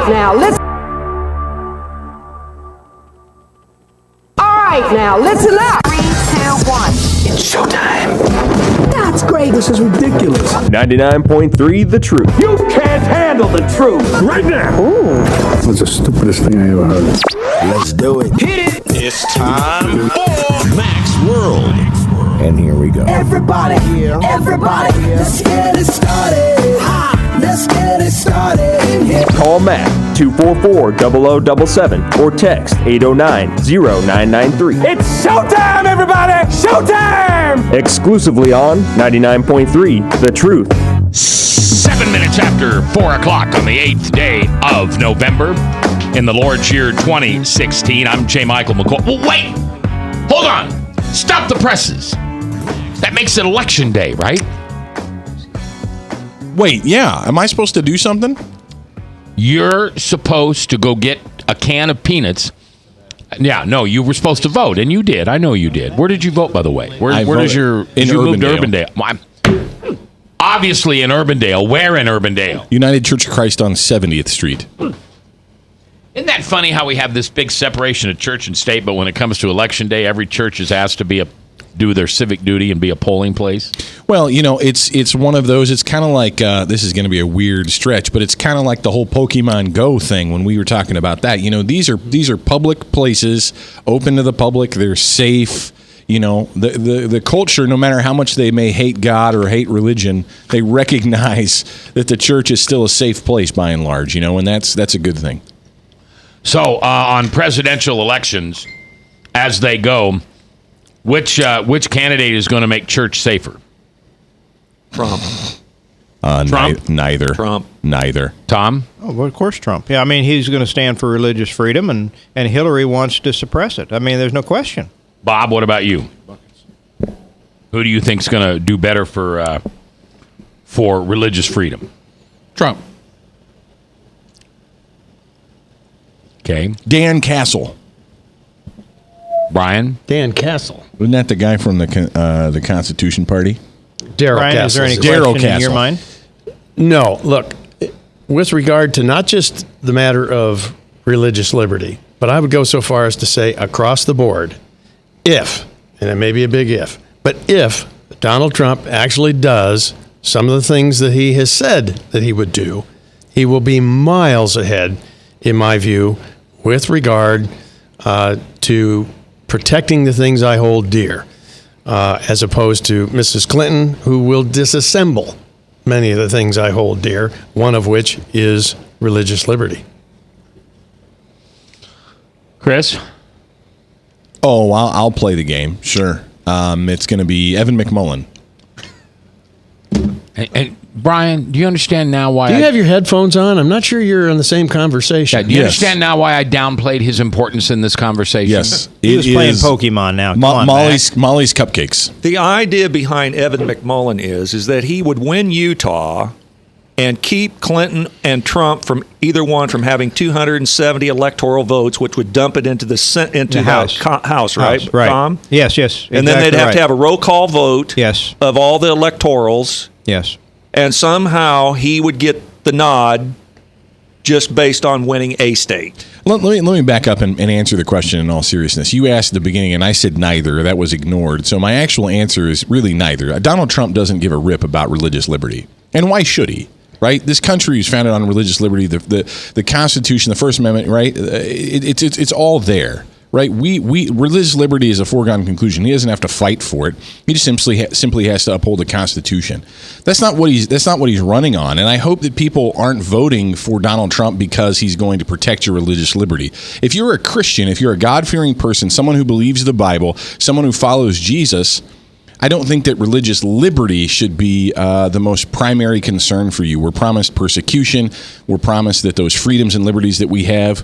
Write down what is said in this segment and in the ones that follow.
right, now listen. All right, now listen up. 3, 2, 1. It's showtime. That's great. This is ridiculous. 99.3 The Truth. You can't handle the truth right now. Ooh. That's the stupidest thing I ever heard. Let's do it. Hit it. It's time for Mac's World. And here we go. Everybody, let's get it started. Let's get it started in here. Call Mac 244-0077 or text 809-0993. It's showtime, everybody! Showtime! Exclusively on 99.3 The Truth. 7 minutes after 4 o'clock on the 8th day of November in the Lord's year 2016. I'm J. Michael McCoy. Well, wait! Hold on! Stop the presses! That makes it election day, right? Wait, yeah. Am I supposed to do something? You're supposed to go get a can of peanuts. Yeah, no, you were supposed to vote, and you did. I know you did. Where did you vote, by the way? Where does your... In you moved to Urbandale. Urbandale. Obviously in Urbandale. Where in Urbandale? United Church of Christ on 70th Street. Isn't that funny how we have this big separation of church and state, but when it comes to election day, every church is asked to do their civic duty and be a polling place? Well, you know, it's one of those. It's kind of like this is going to be a weird stretch, but it's kind of like the whole Pokemon Go thing when we were talking about that. You know, these are public places, open to the public. They're safe. You know, the culture, no matter how much they may hate God or hate religion, they recognize that the church is still a safe place by and large. You know, and that's a good thing. So on presidential elections, as they go, which candidate is going to make church safer? Trump. Trump? Neither. Trump. Neither. Tom? Oh, well, of course, Trump. Yeah, I mean, he's going to stand for religious freedom, and Hillary wants to suppress it. I mean, there's no question. Bob, what about you? Who do you think is going to do better for religious freedom? Trump. Okay. Dan Castle. Brian? Dan Castle. Wasn't that the guy from the Constitution Party? Darryl Brian, Castle. is there any Darryl question in your Castle. mind? No, look, with regard to not just the matter of religious liberty, but I would go so far as to say across the board, if, and it may be a big if, but if Donald Trump actually does some of the things that he has said that he would do, he will be miles ahead, in my view, with regard to protecting the things I hold dear, as opposed to Mrs. Clinton, who will disassemble many of the things I hold dear, one of which is religious liberty. Chris? Oh, I'll play the game. Sure. It's going to be Evan McMullen. And Brian, do you understand now why Do you have your headphones on? I'm not sure you're in the same conversation. Yeah, do you understand now why I downplayed his importance in this conversation? Yes. He's playing Pokemon now. Come on, Molly's Cupcakes. The idea behind Evan McMullen is that he would win Utah and keep Clinton and Trump from either one from having 270 electoral votes, which would dump it into the House, right? Right. Tom? Yes. And then they'd have to have a roll call vote Yes. of all the electorals. Yes. And somehow he would get the nod just based on winning a state. Let me back up and answer the question in all seriousness. You asked at the beginning, and I said neither. That was ignored. So my actual answer is really neither. Donald Trump doesn't give a rip about religious liberty. And why should he? Right? This country is founded on religious liberty. The Constitution, the First Amendment, right? It's all there. Right, we religious liberty is a foregone conclusion. He doesn't have to fight for it. He just simply has to uphold the Constitution. That's not what he's running on. And I hope that people aren't voting for Donald Trump because he's going to protect your religious liberty. If you're a Christian, if you're a God-fearing person, someone who believes the Bible, someone who follows Jesus, I don't think that religious liberty should be the most primary concern for you. We're promised persecution. We're promised that those freedoms and liberties that we have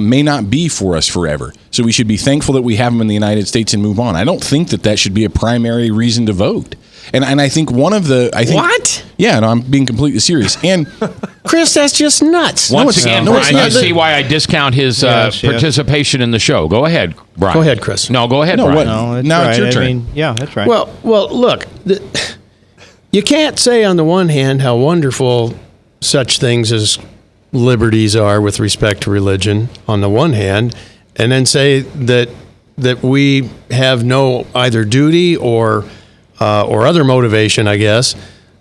may not be for us forever. So we should be thankful that we have them in the United States and move on. I don't think that should be a primary reason to vote. And I think one of the... What? Yeah, no, I'm being completely serious. And Chris, that's just nuts. Once again, Brian, you see why I discount his participation in the show. Go ahead, Brian. Go ahead, Chris. No, go ahead, Brian. No, Now it's your turn. I mean, yeah, that's right. Well, look, you can't say on the one hand how wonderful such things as liberties are with respect to religion on the one hand, and then say that we have no either duty or other motivation, I guess,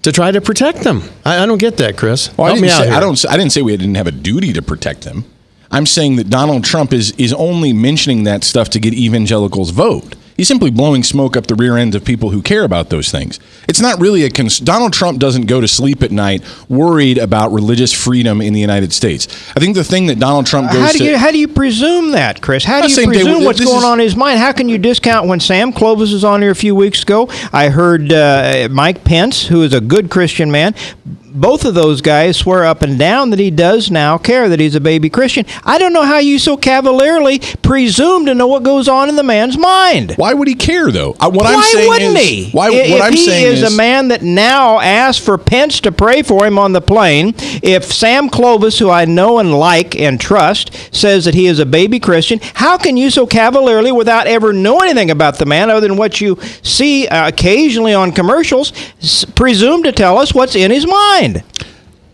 to try to protect them. I don't get that, Chris. Well, Help me out here. I didn't say we didn't have a duty to protect them. I'm saying that Donald Trump is only mentioning that stuff to get evangelicals' vote. He's simply blowing smoke up the rear end of people who care about those things. It's not really Donald Trump doesn't go to sleep at night worried about religious freedom in the United States. I think the thing that Donald Trump goes How do you presume that, Chris? How do you saying presume what's going on in his mind? How can you discount when Sam Clovis was on here a few weeks ago? I heard Mike Pence, who is a good Christian man, both of those guys swear up and down that he does now care that he's a baby Christian. I don't know how you so cavalierly presume to know what goes on in the man's mind. Why would he care, though? Why wouldn't he? If he is a man that now asks for Pence to pray for him on the plane, if Sam Clovis, who I know and like and trust, says that he is a baby Christian, how can you so cavalierly, without ever knowing anything about the man other than what you see occasionally on commercials, presume to tell us what's in his mind?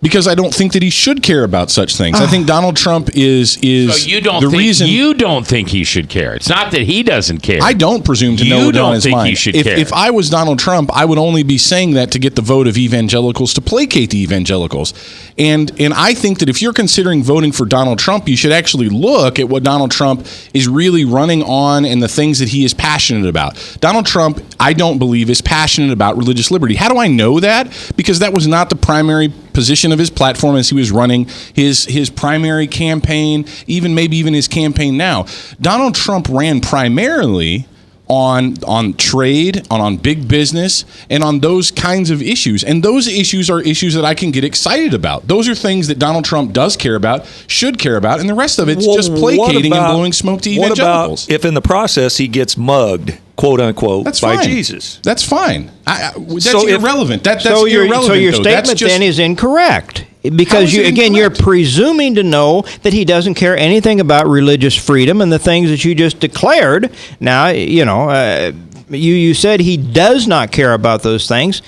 Because I don't think that he should care about such things. I think Donald Trump is So you don't think he should care. It's not that he doesn't care. I don't presume to know what's on his mind. You don't think he should care. If I was Donald Trump, I would only be saying that to get the vote of evangelicals, to placate the evangelicals. And I think that if you're considering voting for Donald Trump, you should actually look at what Donald Trump is really running on and the things that he is passionate about. Donald Trump, I don't believe, is passionate about religious liberty. How do I know that? Because that was not the primary position of his platform as he was running his primary campaign, maybe even his campaign now. Donald Trump ran primarily on trade, on big business, and on those kinds of issues. And those issues are issues that I can get excited about. Those are things that Donald Trump does care about, should care about, and the rest of it's just placating and blowing smoke to evangelicals. What about if in the process he gets mugged, quote unquote, by Jesus? That's fine. That's irrelevant. That's irrelevant. So your though. statement then is incorrect. Because you're incorrect? presuming to know that he doesn't care anything about religious freedom and the things that you just declared. Now, you said he does not care about those things.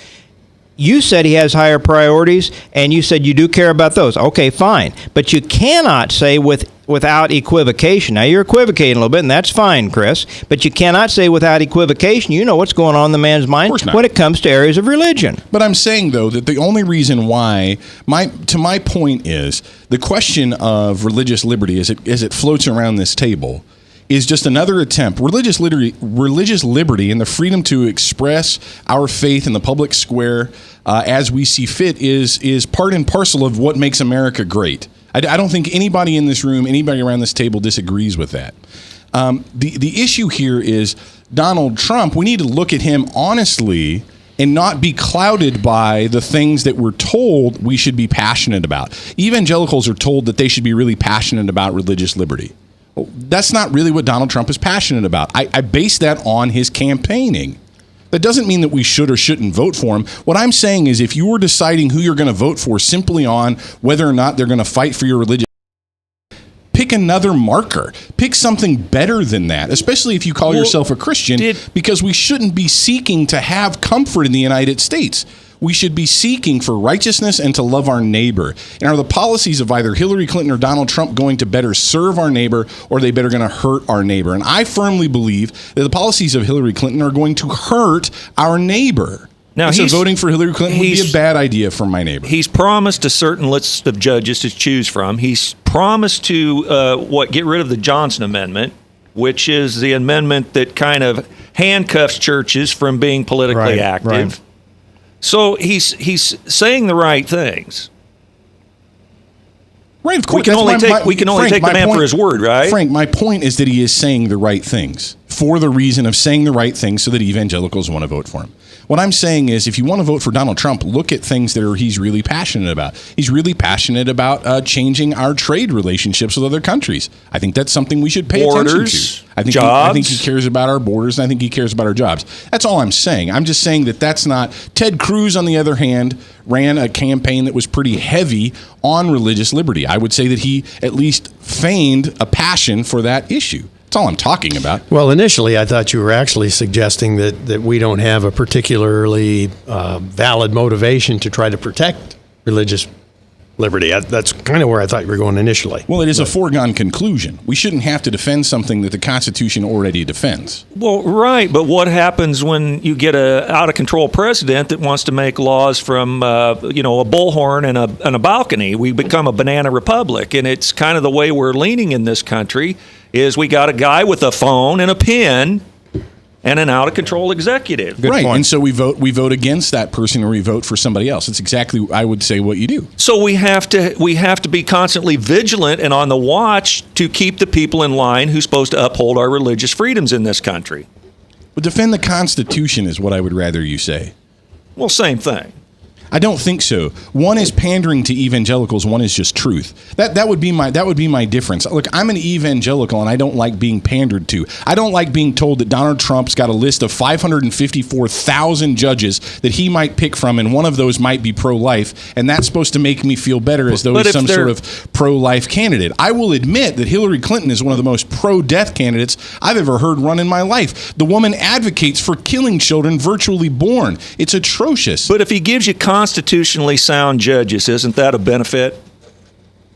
You said he has higher priorities, and you said you do care about those. Okay, fine. But you cannot say without equivocation. Now, you're equivocating a little bit, and that's fine, Chris. But you cannot say without equivocation you know what's going on in the man's mind when it comes to areas of religion. But I'm saying, though, that the only reason why, to my point is, the question of religious liberty as it floats around this table is just another attempt. Religious liberty and the freedom to express our faith in the public square as we see fit is part and parcel of what makes America great. I don't think anybody in this room, anybody around this table disagrees with that. The issue here is Donald Trump. We need to look at him honestly and not be clouded by the things that we're told we should be passionate about. Evangelicals are told that they should be really passionate about religious liberty. That's not really what Donald Trump is passionate about. I base that on his campaigning. That doesn't mean that we should or shouldn't vote for him. What I'm saying is if you were deciding who you're going to vote for simply on whether or not they're going to fight for your religion, pick another marker. Pick something better than that, especially if you call yourself a Christian, because we shouldn't be seeking to have comfort in the United States. We should be seeking for righteousness and to love our neighbor. And are the policies of either Hillary Clinton or Donald Trump going to better serve our neighbor, or are they better going to hurt our neighbor? And I firmly believe that the policies of Hillary Clinton are going to hurt our neighbor. Now, so voting for Hillary Clinton would be a bad idea for my neighbor. He's promised a certain list of judges to choose from. He's promised to get rid of the Johnson Amendment, which is the amendment that kind of handcuffs churches from being politically active. Right. So he's saying the right things. Right, of course. We can only take the man for his word, right? Frank, my point is that he is saying the right things for the reason of saying the right things so that evangelicals want to vote for him. What I'm saying is if you want to vote for Donald Trump, look at things that he's really passionate about. He's really passionate about changing our trade relationships with other countries. I think that's something we should pay attention to. I think he cares about our borders, and I think he cares about our jobs. That's all I'm saying. I'm just saying that that's not... Ted Cruz, on the other hand, ran a campaign that was pretty heavy on religious liberty. I would say that he at least feigned a passion for that issue. That's all I'm talking about. Well, initially, I thought you were actually suggesting that we don't have a particularly valid motivation to try to protect religious liberty. That's kind of where I thought you were going initially. Well, it is a foregone conclusion. We shouldn't have to defend something that the Constitution already defends. Well, right, but what happens when you get a out of control president that wants to make laws from a bullhorn and a balcony? We become a banana republic, and it's kind of the way we're leaning in this country. Is we got a guy with a phone and a pen and an out of control executive. Good right, point. And so we vote against that person, or we vote for somebody else. It's exactly, I would say, what you do. So we have to be constantly vigilant and on the watch to keep the people in line who's supposed to uphold our religious freedoms in this country. But defend the Constitution is what I would rather you say. Well, same thing. I don't think so. One is pandering to evangelicals. One is just truth. That would be my difference. Look, I'm an evangelical, and I don't like being pandered to. I don't like being told that Donald Trump's got a list of 554,000 judges that he might pick from, and one of those might be pro-life, and that's supposed to make me feel better as though he's some sort of pro-life candidate. I will admit that Hillary Clinton is one of the most pro-death candidates I've ever heard run in my life. The woman advocates for killing children virtually born. It's atrocious. But if he gives you constitutionally sound judges, isn't that a benefit?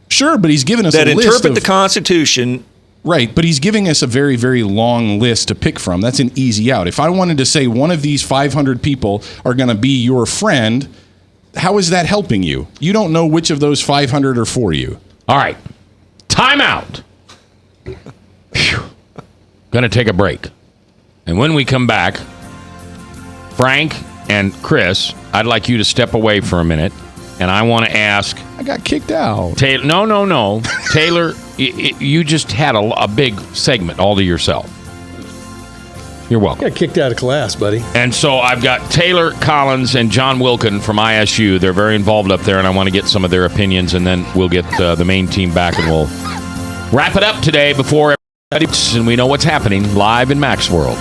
Sure, but he's given us that a list interpret the Constitution. Right, but he's giving us a very, very long list to pick from. That's an easy out. If I wanted to say one of these 500 people are going to be your friend, how is that helping you? You don't know which of those 500 are for you. All right, time out. Going to take a break. And when we come back, Frank and Chris, I'd like you to step away for a minute, and I want to ask. I got kicked out. Taylor, no. Taylor, you just had a big segment all to yourself. You're welcome. I got kicked out of class, buddy. And so I've got Taylor Collins and John Wilkin from ISU. They're very involved up there, and I want to get some of their opinions, and then we'll get the main team back, and we'll wrap it up today before everybody, and we know what's happening live in Mac's World.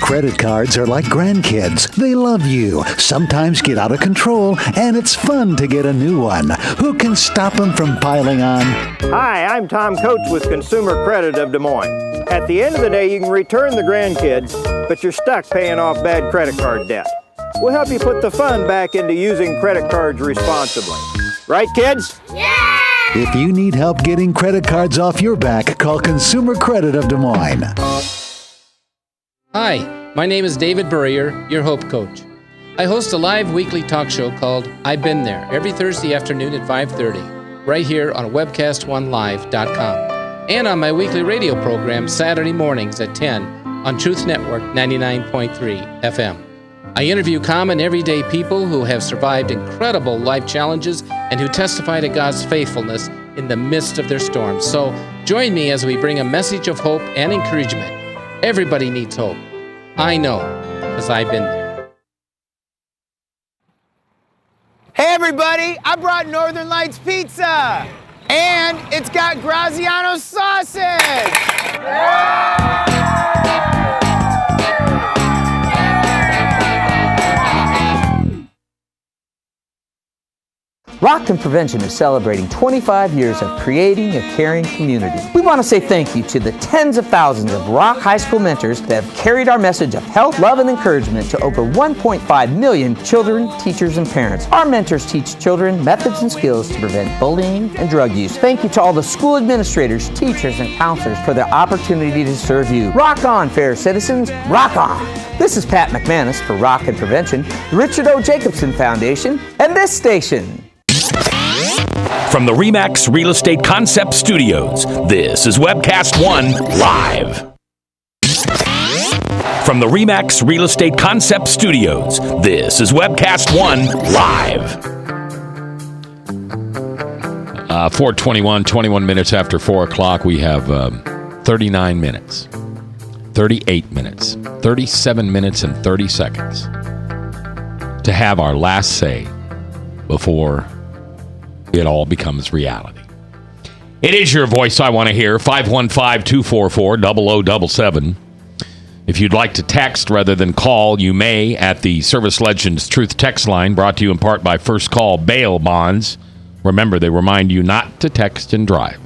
Credit cards are like grandkids. They love you, sometimes get out of control, and it's fun to get a new one. Who can stop them from piling on? Hi, I'm Tom Coates with Consumer Credit of Des Moines. At the end of the day, you can return the grandkids, but you're stuck paying off bad credit card debt. We'll help you put the fun back into using credit cards responsibly. Right, kids? Yeah! If you need help getting credit cards off your back, call Consumer Credit of Des Moines. Hi, my name is David Burrier, your Hope Coach. I host a live weekly talk show called I've Been There every Thursday afternoon at 5:30, right here on webcast1live.com, and on my weekly radio program Saturday mornings at 10 on Truth Network 99.3 FM. I interview common everyday people who have survived incredible life challenges and who testify to God's faithfulness in the midst of their storms. So join me as we bring a message of hope and encouragement. Everybody needs hope. I know, because I've been there. Hey everybody, I brought Northern Lights Pizza! And it's got Graziano sausage! Rock and Prevention is celebrating 25 years of creating a caring community. We want to say thank you to the tens of thousands of Rock High School mentors that have carried our message of health, love, and encouragement to over 1.5 million children, teachers, and parents. Our mentors teach children methods and skills to prevent bullying and drug use. Thank you to all the school administrators, teachers, and counselors for their opportunity to serve you. Rock on, fair citizens, rock on! This is Pat McManus for Rock and Prevention, the Richard O. Jacobson Foundation, and this station. From the RE/MAX Real Estate Concept Studios, this is Webcast One Live. From the RE/MAX Real Estate Concept Studios, this is Webcast One Live. 4:21, 21 minutes after 4 o'clock, we have 39 minutes, 38 minutes, 37 minutes, and 30 seconds to have our last say before it all becomes reality. It is your voice I want to hear, 515-244-0077. If you'd like to text rather than call, you may at the Service Legends Truth text line, brought to you in part by First Call Bail Bonds. Remember, they remind you not to text and drive.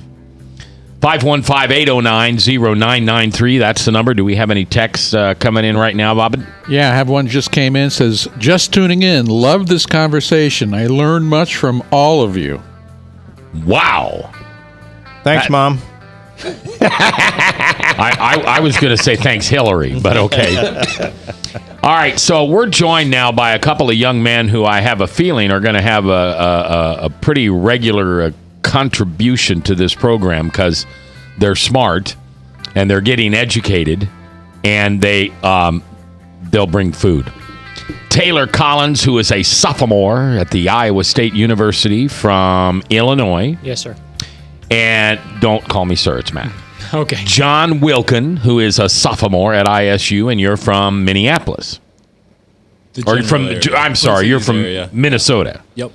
515-809-0993. That's the number. Do we have any texts coming in right now, Bobbin? Yeah, I have one just came in. Says, just tuning in. Love this conversation. I learned much from all of you. Wow. Thanks, Mom. I was going to say thanks, Hillary, but okay. All right, so we're joined now by a couple of young men who I have a feeling are going to have a pretty regular contribution to this program because they're smart and they're getting educated, and they'll bring food. Taylor Collins, who is a sophomore at the Iowa State University from Illinois. Yes, sir. And don't call me sir, it's Matt. Okay. John Wilkin, who is a sophomore at ISU, and you're from Minneapolis. Or you're from, I'm sorry, you're from Minnesota. Yep.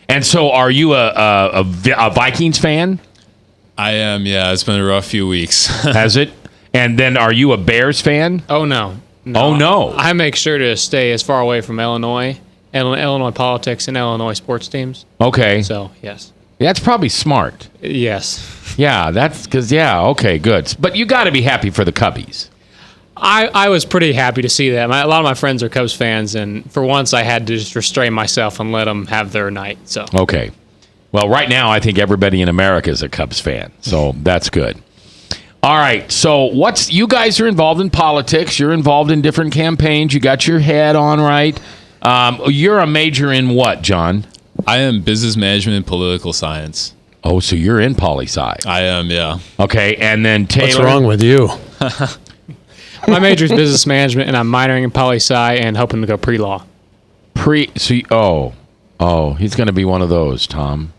And so are you a Vikings fan? I am, yeah. It's been a rough few weeks. Has it? And then are you a Bears fan? Oh, no. Oh, no. I make sure to stay as far away from Illinois politics and Illinois sports teams. Okay. So, yes. That's probably smart. Yes. Yeah, that's because, okay, good. But you got to be happy for the Cubbies. I was pretty happy to see that. A lot of my friends are Cubs fans, and for once I had to just restrain myself and let them have their night. So okay. Well, right now I think everybody in America is a Cubs fan, so that's good. All right, so you guys are involved in politics. You're involved in different campaigns. You got your head on right. You're a major in what, John? I am business management and political science. Oh, so you're in poli-sci. I am, yeah. Okay, and then Taylor. What's wrong with you? My major is business management, and I'm minoring in poli-sci and hoping to go pre-law. He's going to be one of those, Tom.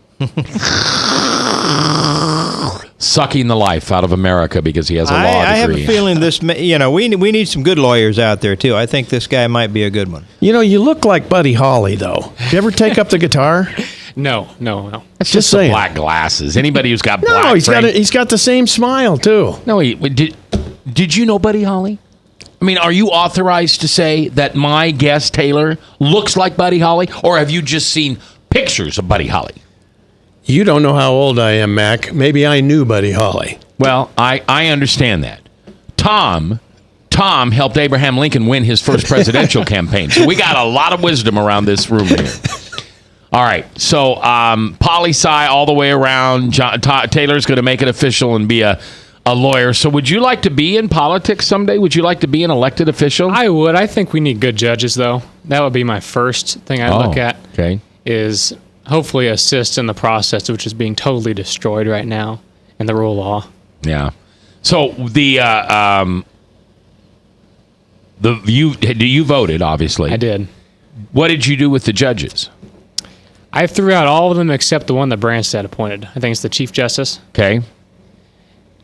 Sucking the life out of America because he has a law degree. I have a feeling this, we need some good lawyers out there, too. I think this guy might be a good one. You look like Buddy Holly, though. Did you ever take up the guitar? No. It's just the black glasses. Anybody who's got black... No, he's got the same smile, too. No, did you know Buddy Holly? I mean, are you authorized to say that my guest, Taylor, looks like Buddy Holly? Or have you just seen pictures of Buddy Holly? You don't know how old I am, Mac. Maybe I knew Buddy Holly. Well, I understand that. Tom helped Abraham Lincoln win his first presidential campaign. So we got a lot of wisdom around this room here. All right. So poli-sci all the way around. Taylor's going to make it official and be a lawyer. So would you like to be in politics someday? Would you like to be an elected official? I would. I think we need good judges, though. That would be my first thing I'd look at. Okay. Is hopefully assist in the process, which is being totally destroyed right now in the rule of law. Yeah. So you voted, obviously. I did. What did you do with the judges? I threw out all of them except the one that Branstad appointed. I think it's the Chief Justice. Okay.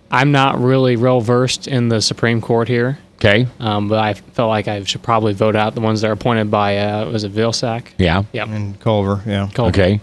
I'm not really well versed in the Supreme Court here. Okay. But I felt like I should probably vote out the ones that are appointed by, was it Vilsack? Yeah. Yep. And Culver, yeah. Culver. Okay.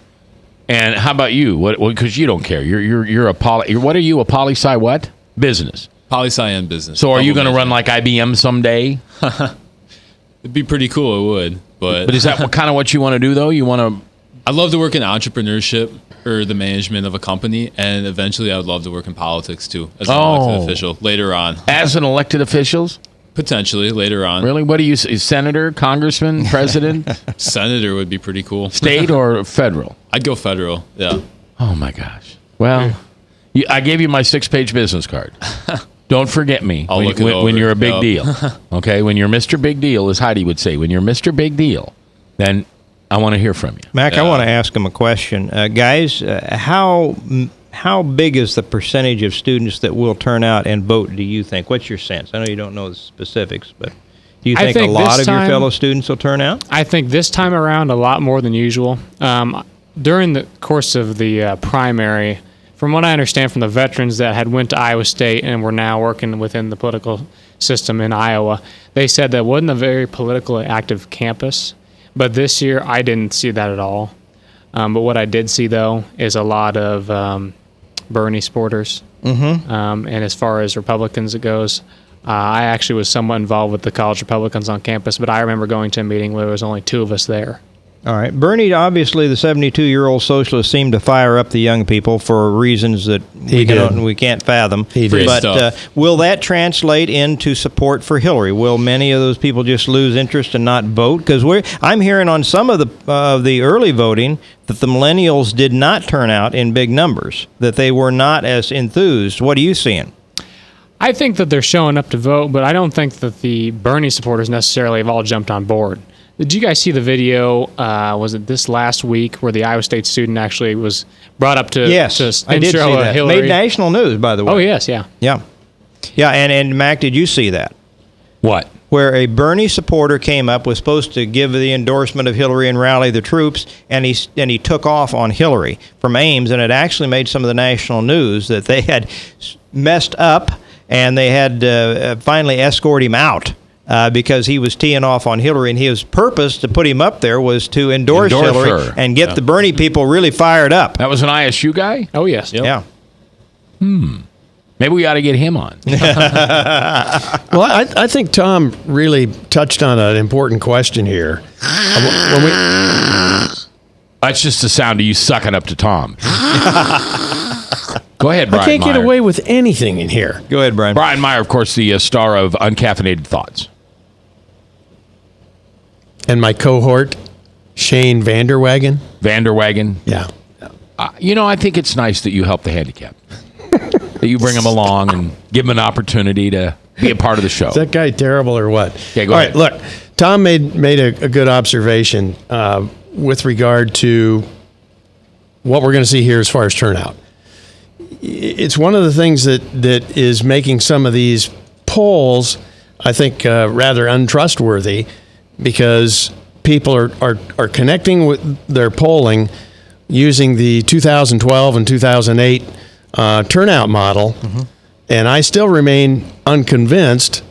And how about you? What? Because you don't care. You're a what are you? A poli-sci what? Business. Poli-sci and business. So are you going to run like IBM someday? It'd be pretty cool. It would. But is that kind of what you want to do though? You want to? I'd love to work in entrepreneurship or the management of a company, and eventually I would love to work in politics too as an elected official later on. As an elected official? Potentially later on. Really? What do you say? Senator, congressman, president? Senator would be pretty cool. State or federal? I'd go federal, yeah. Oh my gosh. Well, I gave you my 6-page business card. Don't forget me when you're a big deal. Okay? When you're Mr. Big Deal, as Heidi would say, when you're Mr. Big Deal, then I want to hear from you. Mac, I want to ask him a question. Guys, how big is the percentage of students that will turn out and vote, do you think? What's your sense? I know you don't know the specifics, but do you think a lot of your fellow students will turn out? I think this time around a lot more than usual. During the course of the primary, from what I understand from the veterans that had went to Iowa State and were now working within the political system in Iowa, they said that wasn't a very politically active campus. But this year, I didn't see that at all. But what I did see, though, is a lot of Bernie supporters. Mm-hmm. And as far as Republicans it goes, I actually was somewhat involved with the college Republicans on campus, but I remember going to a meeting where there was only 2 of us there. All right. Bernie, obviously, the 72-year-old socialist, seemed to fire up the young people for reasons that we can't fathom. He did. But will that translate into support for Hillary? Will many of those people just lose interest and not vote? Because I'm hearing on some of the early voting that the millennials did not turn out in big numbers, that they were not as enthused. What are you seeing? I think that they're showing up to vote, but I don't think that the Bernie supporters necessarily have all jumped on board. Did you guys see the video, was it this last week, where the Iowa State student actually was brought up to Yes, I did see that. Hillary? Made national news, by the way. Oh, yes, yeah. Yeah. Yeah, and Mac, did you see that? What? Where a Bernie supporter came up, was supposed to give the endorsement of Hillary and rally the troops, and he took off on Hillary from Ames, and it actually made some of the national news that they had messed up, and they had finally escort him out. Because he was teeing off on Hillary, and his purpose to put him up there was to endorse Hillary her. and get the Bernie people really fired up. That was an ISU guy? Oh, yes. Yep. Yeah. Maybe we ought to get him on. Well, I think Tom really touched on an important question here. That's just the sound of you sucking up to Tom. Go ahead, Brian I can't Meyer. get away with anything in here. Go ahead, Brian. Brian Meyer, of course, the star of Uncaffeinated Thoughts. And my cohort, Shane Vanderwagen. Yeah. I think it's nice that you help the handicapped. That you bring them along and give them an opportunity to be a part of the show. Is that guy terrible or what? Okay, go ahead. All right, look, Tom made a good observation with regard to what we're going to see here as far as turnout. It's one of the things that is making some of these polls, I think, rather untrustworthy, because people are connecting with their polling using the 2012 and 2008 turnout model, and I still remain unconvinced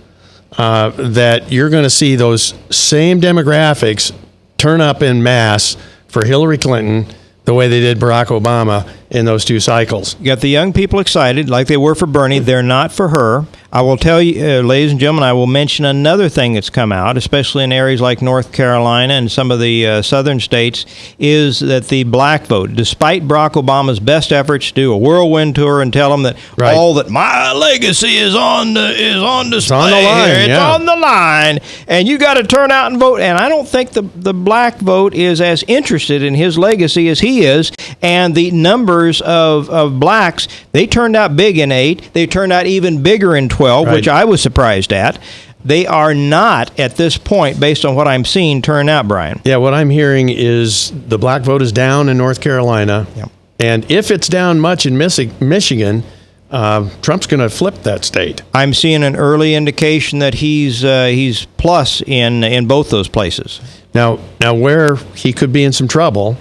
that you're going to see those same demographics turn up en masse for Hillary Clinton the way they did Barack Obama in those 2 cycles. You got the young people excited like they were for Bernie. They're not for her. I will tell you, ladies and gentlemen, I will mention another thing that's come out, especially in areas like North Carolina and some of the southern states, is that the black vote, despite Barack Obama's best efforts to do a whirlwind tour and tell them that all that my legacy is on display. It's on the line. Here. It's on the line, and you got to turn out and vote. And I don't think the black vote is as interested in his legacy as he is. And the numbers of blacks, they turned out big in 8. They turned out even bigger in 12, which I was surprised at. They are not, at this point, based on what I'm seeing, turn out, Brian. Yeah, what I'm hearing is the black vote is down in North Carolina. Yep. And if it's down much in Michigan, Trump's going to flip that state. I'm seeing an early indication that he's plus in both those places. Now where he could be in some trouble,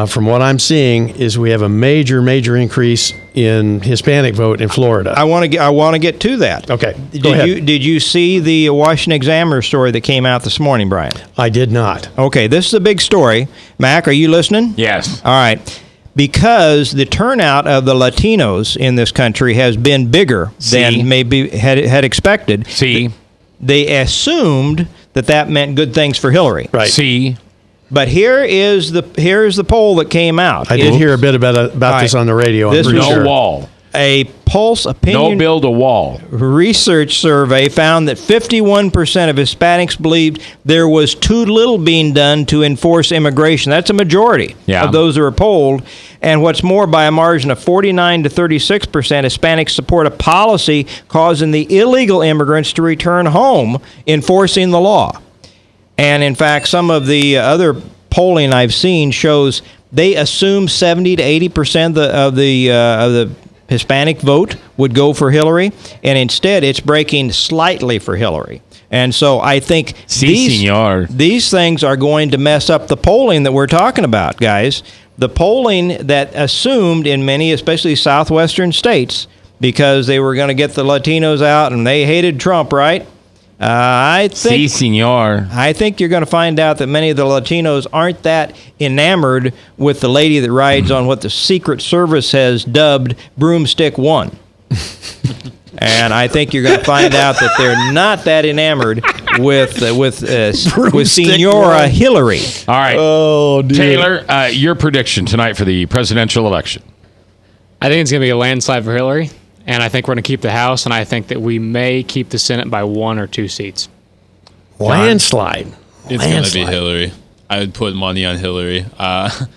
from what I'm seeing, is we have a major increase in Hispanic vote in Florida. I want to get to that. Okay, go ahead. Did you see the Washington Examiner story that came out this morning, Brian? I did not. Okay, this is a big story. Mac, are you listening? Yes. All right. Because the turnout of the Latinos in this country has been bigger than maybe had expected. They assumed that meant good things for Hillary. Right. But here's the poll that came out. I did hear a bit about this on the radio. This was No wall. A Pulse opinion No build a wall. research survey found that 51% of Hispanics believed there was too little being done to enforce immigration. That's a majority of those that were polled. And what's more, by a margin of 49 to 36%, Hispanics support a policy causing the illegal immigrants to return home, enforcing the law. And in fact, some of the other polling I've seen shows they assume 70 to 80% of the Hispanic vote would go for Hillary, and instead it's breaking slightly for Hillary. And so I think these things are going to mess up the polling that we're talking about, guys. The polling that assumed in many, especially southwestern states, because they were going to get the Latinos out and they hated Trump, right? I think you're going to find out that many of the Latinos aren't that enamored with the lady that rides on what the Secret Service has dubbed Broomstick One. And I think you're going to find out that they're not that enamored with Senora Hillary. All right. Oh, dear. Taylor, your prediction tonight for the presidential election. I think it's going to be a landslide for Hillary, and I think we're going to keep the House, and I think that we may keep the Senate by 1 or 2 seats. Landslide. It's going to be Hillary. I would put money on Hillary. I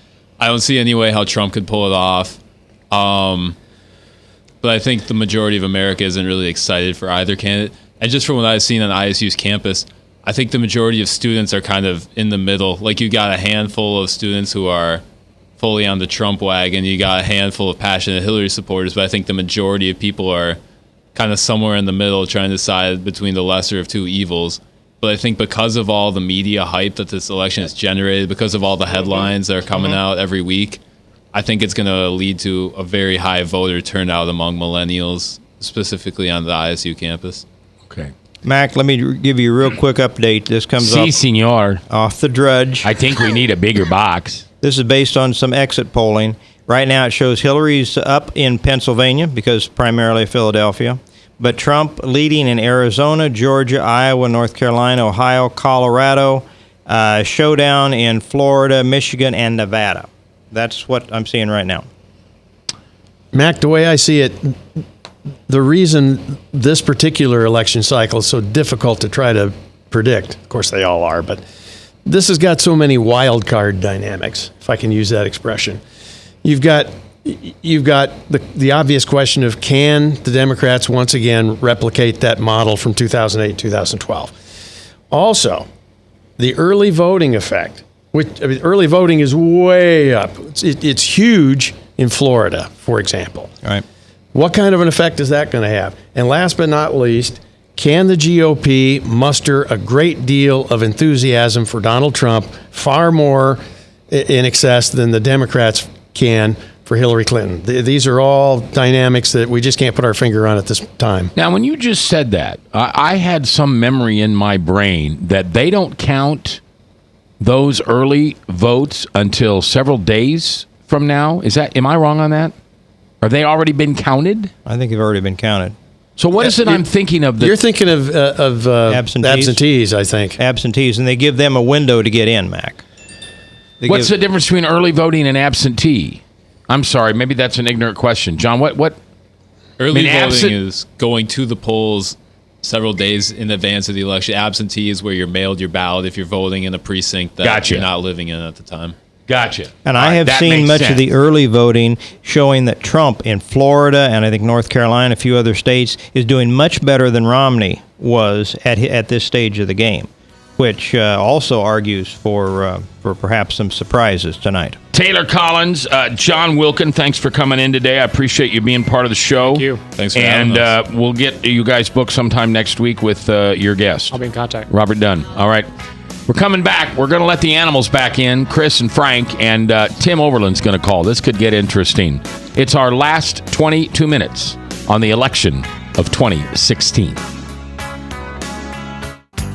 don't see any way how Trump could pull it off. But I think the majority of America isn't really excited for either candidate. And just from what I've seen on ISU's campus, I think the majority of students are kind of in the middle. Like, you got a handful of students who are fully on the Trump wagon. You got a handful of passionate Hillary supporters, but I think the majority of people are kind of somewhere in the middle trying to decide between the lesser of two evils. But I think because of all the media hype that this election has generated, because of all the headlines that are coming out every week, I think it's going to lead to a very high voter turnout among millennials, specifically on the ISU campus. Okay. Mac, let me give you a real quick update. This comes off the Drudge. I think we need a bigger box. This is based on some exit polling. Right now it shows Hillary's up in Pennsylvania, because primarily Philadelphia, but Trump leading in Arizona, Georgia, Iowa, North Carolina, Ohio, Colorado, showdown in Florida, Michigan, and Nevada. That's what I'm seeing right now. Mac, the way I see it, the reason this particular election cycle is so difficult to try to predict, of course they all are, but this has got so many wild card dynamics, if I can use that expression. You've got the obvious question of, can the Democrats once again replicate that model from 2008, 2012? Also, the early voting effect. Early voting is way up. It's huge in Florida, for example. All right. What kind of an effect is that going to have? And last but not least, can the GOP muster a great deal of enthusiasm for Donald Trump, far more in excess than the Democrats can for Hillary Clinton? These are all dynamics that we just can't put our finger on at this time. Now, when you just said that, I had some memory in my brain that they don't count those early votes until several days from now. Am I wrong on that? Have they already been counted? I think they've already been counted. So what is it I'm thinking of? You're thinking of absentees, I think. Absentees, and they give them a window to get in, Mac. What's the difference between early voting and absentee? I'm sorry, maybe that's an ignorant question. John, what? Early voting is going to the polls several days in advance of the election. Absentee is where you're mailed your ballot if you're voting in a precinct that you're not living in at the time. Gotcha. And I have seen much of the early voting showing that Trump in Florida and I think North Carolina, a few other states, is doing much better than Romney was at this stage of the game, which also argues for perhaps some surprises tonight. Taylor Collins, John Wilkin, thanks for coming in today. I appreciate you being part of the show. Thank you. Thanks for having us. We'll get you guys booked sometime next week with your guest. I'll be in contact. Robert Dunn. All right. We're coming back. We're going to let the animals back in, Chris and Frank, and Tim Overland's going to call. This could get interesting. It's our last 22 minutes on the election of 2016.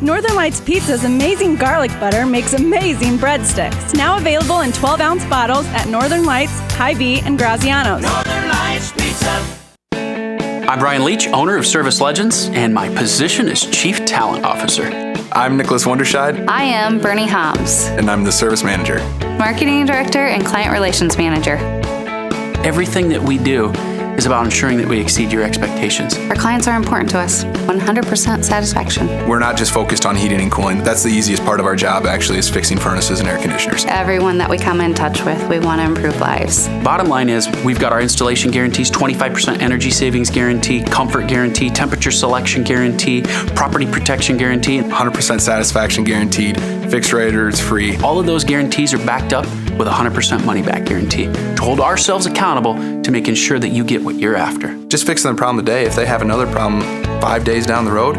Northern Lights Pizza's amazing garlic butter makes amazing breadsticks. Now available in 12-ounce bottles at Northern Lights, Hy-Vee, and Graziano's. Northern Lights Pizza. I'm Brian Leach, owner of Service Legends, and my position is Chief Talent Officer. I'm Nicholas Wonderscheid. I am Bernie Hobbs. And I'm the Service Manager. Marketing Director and Client Relations Manager. Everything that we do is about ensuring that we exceed your expectations. Our clients are important to us. 100% satisfaction. We're not just focused on heating and cooling. That's the easiest part of our job, actually, is fixing furnaces and air conditioners. Everyone that we come in touch with, we want to improve lives. Bottom line is, we've got our installation guarantees, 25% energy savings guarantee, comfort guarantee, temperature selection guarantee, property protection guarantee. 100% satisfaction guaranteed. Fixed rate or it's free. All of those guarantees are backed up with a 100% money back guarantee to hold ourselves accountable to making sure that you get what you're after. Just fix them problem today. If they have another problem 5 days down the road,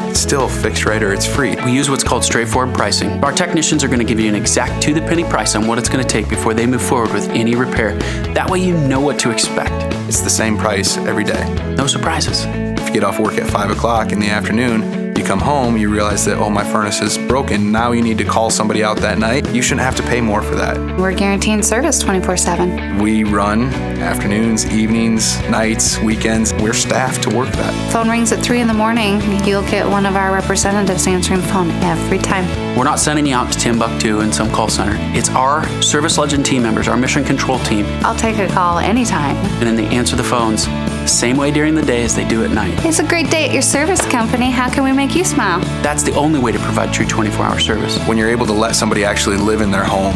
it's still fixed rate or it's free. We use what's called straightforward pricing. Our technicians are going to give you an exact to-the-penny price on what it's going to take before they move forward with any repair. That way you know what to expect. It's the same price every day. No surprises. If you get off work at 5 o'clock in the afternoon, you come home, you realize that, oh, my furnace is broken. Now you need to call somebody out that night. You shouldn't have to pay more for that. We're guaranteeing service 24/7. We run afternoons, evenings, nights, weekends. We're staffed to work that. Phone rings at 3 in the morning. You'll get one of our representatives answering the phone every time. We're not sending you out to Timbuktu in some call center. It's our Service Legend team members, our mission control team. I'll take a call anytime. And then they answer the phones the same way during the day as they do at night. It's a great day at your service company. How can we make you smile? That's the only way to provide true 24-hour service. When you're able to let somebody actually live in their home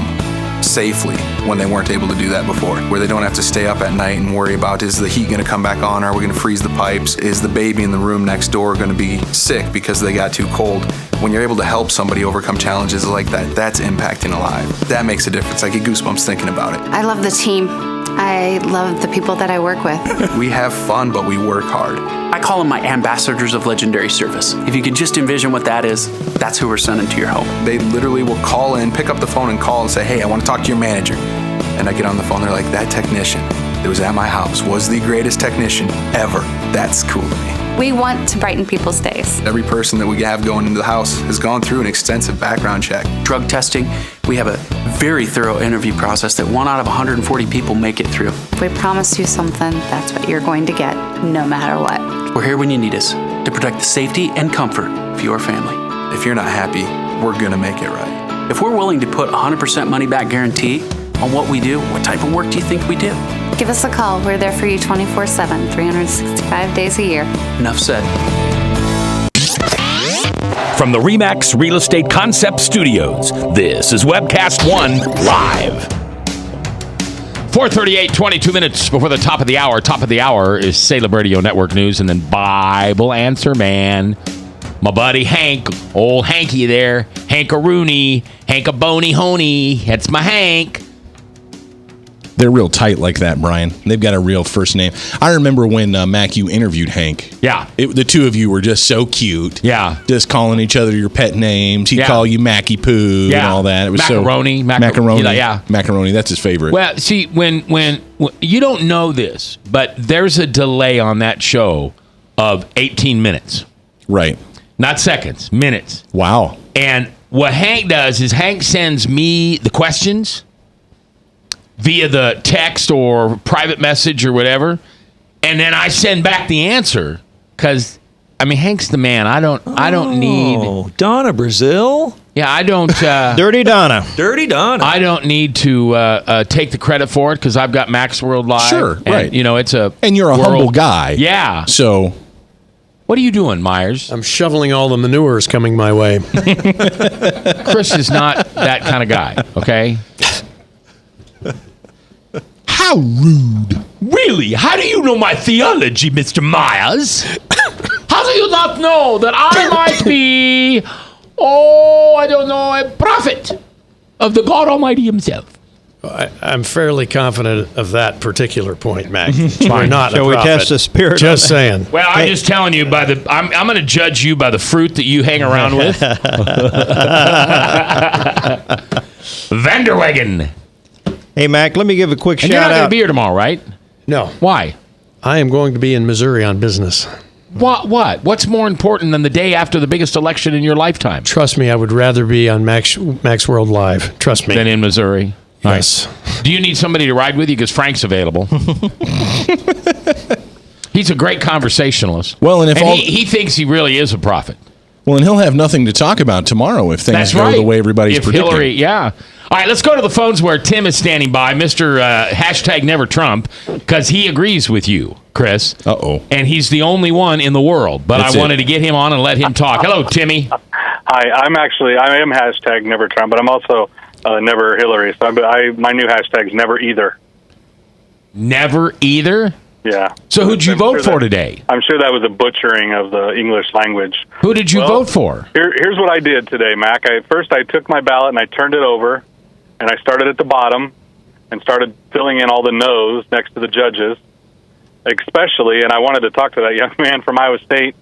safely when they weren't able to do that before, where they don't have to stay up at night and worry about, is the heat going to come back on? Are we going to freeze the pipes? Is the baby in the room next door going to be sick because they got too cold? When you're able to help somebody overcome challenges like that, that's impacting a life. That makes a difference. I get goosebumps thinking about it. I love the team. I love the people that I work with. We have fun, but we work hard. I call them my ambassadors of legendary service. If you could just envision what that is, that's who we're sending to your home. They literally will call in, pick up the phone and call and say, hey, I want to talk to your manager. And I get on the phone, they're like, that technician that was at my house was the greatest technician ever. That's cool to me. We want to brighten people's days. Every person that we have going into the house has gone through an extensive background check. Drug testing, we have a very thorough interview process that 1 out of 140 people make it through. If we promise you something, that's what you're going to get, no matter what. We're here when you need us to protect the safety and comfort of your family. If you're not happy, we're going to make it right. If we're willing to put 100% money back guarantee on what we do, what type of work do you think we do? Give us a call. We're there for you 24/7, 365 days a year. Enough said. From the RE/MAX Real Estate Concept Studios, this is Webcast One Live. 4:38, 22 minutes before the top of the hour. Top of the hour is Salem Radio Network News and then Bible Answer Man. My buddy Hank, old Hanky there, Hank-a-Rooney, Hank-a-Boney Honey. That's my Hank. They're real tight like that, Brian. They've got a real first name. I remember when, Mac, you interviewed Hank. Yeah. The two of you were just so cute. Yeah. Just calling each other your pet names. He'd Yeah. call you Mackie Poo and all that. It was Macaroni. Macaroni. Yeah. Macaroni. That's his favorite. Well, see, when you don't know this, but there's a delay on that show of 18 minutes. Right. Not seconds, minutes. Wow. And what Hank does is Hank sends me the questions via the text or private message or whatever, and then I send back the answer because, I mean, Hank's the man. I don't need Donna Brazil. Yeah, I don't. Dirty Donna. Dirty Donna. I don't need to take the credit for it because I've got Max World Live. Sure, and, right. You know, it's a and you're a humble guy. Yeah. So, what are you doing, Myers? I'm shoveling all the manures coming my way. Chris is not that kind of guy. Okay. How rude. Really? How do you know my theology, Mr. Myers? How do you not know that I might be, I don't know, a prophet of the God Almighty himself? I'm fairly confident of that particular point, Mac. You're Fine. not Shall a we prophet. test the spirit Just of- saying. Well, I'm just telling you by the. I'm going to judge you by the fruit that you hang around with. Vanderwagen. Hey, Mac, let me give a quick And you're shout not going to out. be here tomorrow, right? No. Why? I am going to be in Missouri on business. What? What's more important than the day after the biggest election in your lifetime? Trust me, I would rather be on Max World Live. Trust me. Than in Missouri. Yes. Nice. Do you need somebody to ride with you? Because Frank's available. He's a great conversationalist. Well, and if all he thinks he really is a prophet. Well, and he'll have nothing to talk about tomorrow if things That's go right. the way everybody's if predicting. Hillary, yeah. All right, let's go to the phones where Tim is standing by, Mr. Hashtag Never Trump, because he agrees with you, Chris. Uh-oh. And he's the only one in the world. But That's I wanted to get him on and let him talk. Hello, Timmy. Hi, I am hashtag Never Trump, but I'm also Never Hillary. So my new hashtag is Never Either. Never either? Yeah. So who'd you vote for today? I'm sure that was a butchering of the English language. Who did you vote for? Here's what I did today, Mac. First, I took my ballot and I turned it over, and I started at the bottom and started filling in all the no's next to the judges, especially, and I wanted to talk to that young man from Iowa State,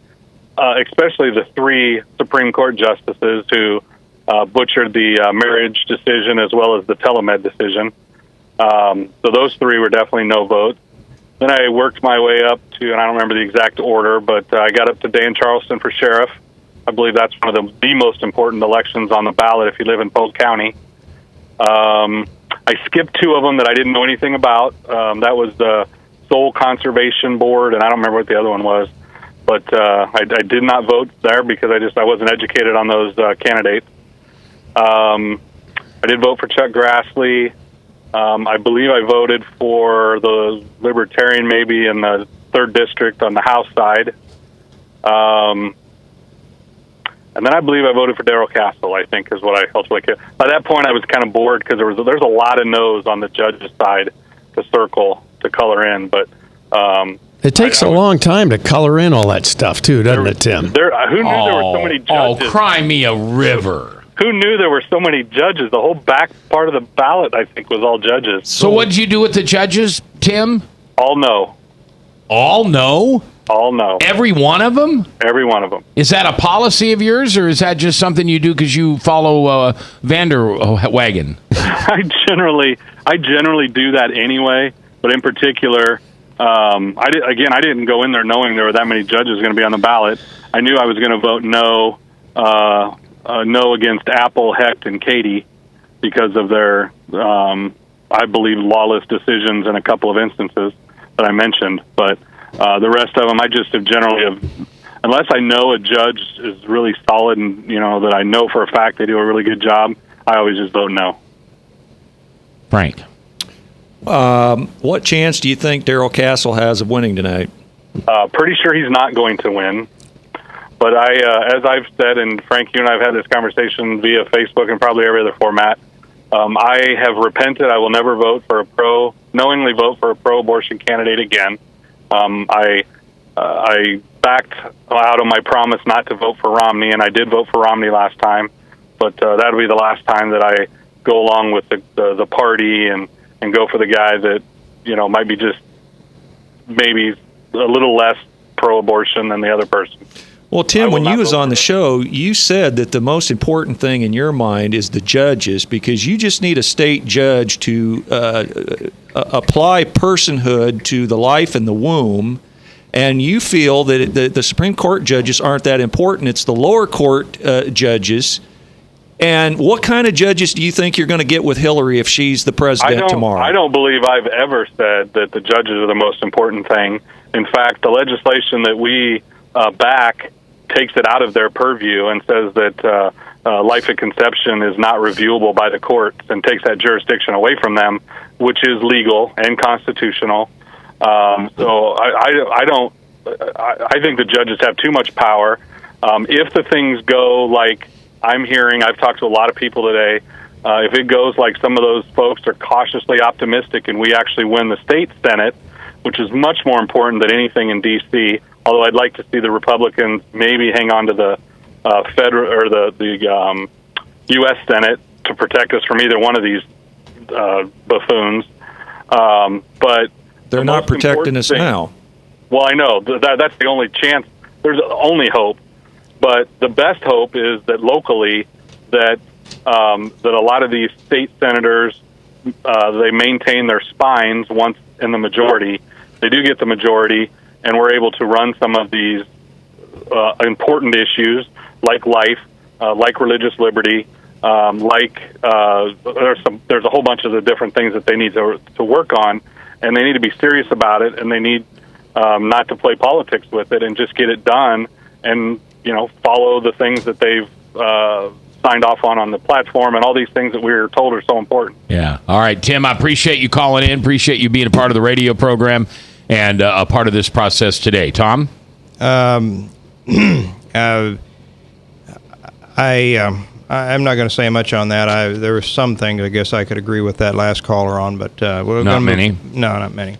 especially the 3 Supreme Court justices who butchered the marriage decision as well as the telemed decision. So those 3 were definitely no votes. Then I worked my way up to, and I don't remember the exact order, but I got up to Dan Charleston for sheriff. I believe that's one of the most important elections on the ballot if you live in Polk County. I skipped 2 of them that I didn't know anything about. That was the Soul Conservation Board, and I don't remember what the other one was. But I did not vote there because I wasn't educated on those candidates. I did vote for Chuck Grassley. I believe I voted for the Libertarian maybe in the 3rd District on the House side. And then I believe I voted for Darrell Castle, I think, is what I ultimately. By that point, I was kind of bored because there's a lot of no's on the judge's side to circle, to color in. But it takes a long time to color in all that stuff, too, doesn't it, Tim? who knew there were so many judges? Oh, cry me a river. Who knew there were so many judges? The whole back part of the ballot, I think, was all judges. So what did you do with the judges, Tim? All no. All no? All no. Every one of them? Every one of them. Is that a policy of yours, or is that just something you do because you follow Vanderwagen? I generally do that anyway, but in particular, I didn't go in there knowing there were that many judges going to be on the ballot. I knew I was going to vote no. No against Apple, Hecht, and Katie because of their, I believe, lawless decisions in a couple of instances that I mentioned. But the rest of them, I just have generally, unless I know a judge is really solid and, that I know for a fact they do a really good job, I always just vote no. Frank. What chance do you think Darrell Castle has of winning tonight? Pretty sure he's not going to win. But as I've said, and Frank, you and I have had this conversation via Facebook and probably every other format, I have repented. I will never knowingly vote for a pro-abortion candidate again. I backed out of my promise not to vote for Romney, and I did vote for Romney last time. But that'll be the last time that I go along with the party and go for the guy that, might be just maybe a little less pro-abortion than the other person. Well, Tim, when you was on the show, you said that the most important thing in your mind is the judges, because you just need a state judge to apply personhood to the life in the womb, and you feel that the Supreme Court judges aren't that important. It's the lower court judges. And what kind of judges do you think you're going to get with Hillary if she's the president tomorrow? I don't believe I've ever said that the judges are the most important thing. In fact, the legislation that we back takes it out of their purview and says that life at conception is not reviewable by the courts and takes that jurisdiction away from them, which is legal and constitutional. So I think the judges have too much power. If the things go like I'm hearing, I've talked to a lot of people today, if it goes like some of those folks are cautiously optimistic and we actually win the state Senate, which is much more important than anything in D.C., although I'd like to see the Republicans maybe hang on to the federal or the U.S. Senate to protect us from either one of these buffoons. But they're not protecting us now. Well, I know that's the only chance. There's only hope, but the best hope is that locally, that a lot of these state senators they maintain their spines once in the majority. They do get the majority, and we're able to run some of these important issues like life, like religious liberty, there's a whole bunch of the different things that they need to work on, and they need to be serious about it, and they need not to play politics with it and just get it done. And follow the things that they've signed off on the platform, and all these things that we're told are so important. Yeah. All right, Tim, I appreciate you calling in. Appreciate you being a part of the radio program and a part of this process today. Tom? I'm not going to say much on that. There were some things I guess I could agree with that last caller on, but we're not many. No, not many.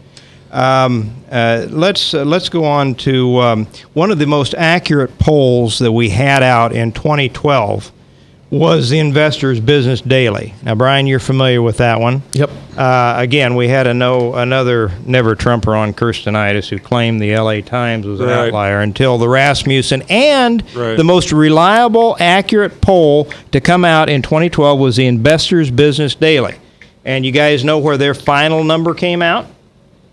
Let's go on to one of the most accurate polls that we had out in 2012 was the Investors Business Daily. Now, Brian, you're familiar with that one. Yep. Again, we had another never-Trumper on Kirstenitis who claimed the LA Times was an outlier until the Rasmussen, and the most reliable, accurate poll to come out in 2012 was the Investors Business Daily. And you guys know where their final number came out?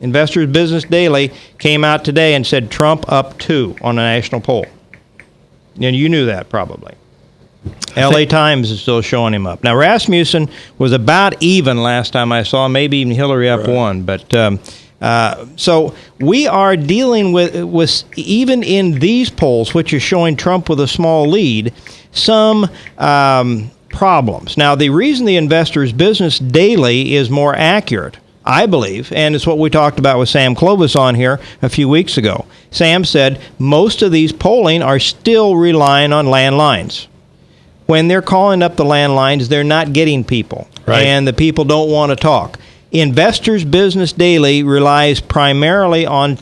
Investors Business Daily came out today and said Trump up 2 on a national poll. And you knew that probably. LA Times is still showing him up. Now, Rasmussen was about even last time I saw him, maybe even Hillary up 1. But so we are dealing with, even in these polls, which are showing Trump with a small lead, some problems. Now, the reason the Investors Business Daily is more accurate, I believe, and it's what we talked about with Sam Clovis on here a few weeks ago. Sam said most of these polling are still relying on landlines. When they're calling up the landlines, they're not getting people, and the people don't want to talk. Investors Business Daily relies primarily on